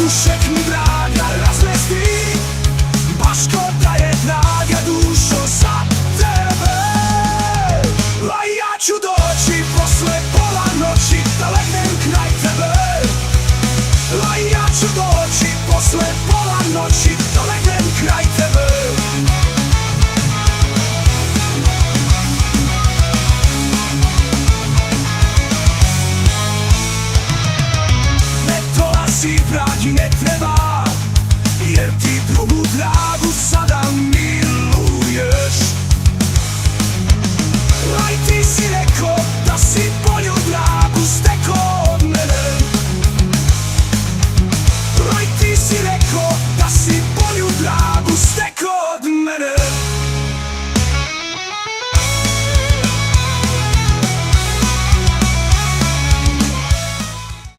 Všechny drága raznesli, baš škoda jedna dušo za tebe. A ja ću doći posle pola noći da legnem kraj tebe. A ja ću doći posle pola noći da legnem kraj tebe. Ne dolazi vrag i ne treba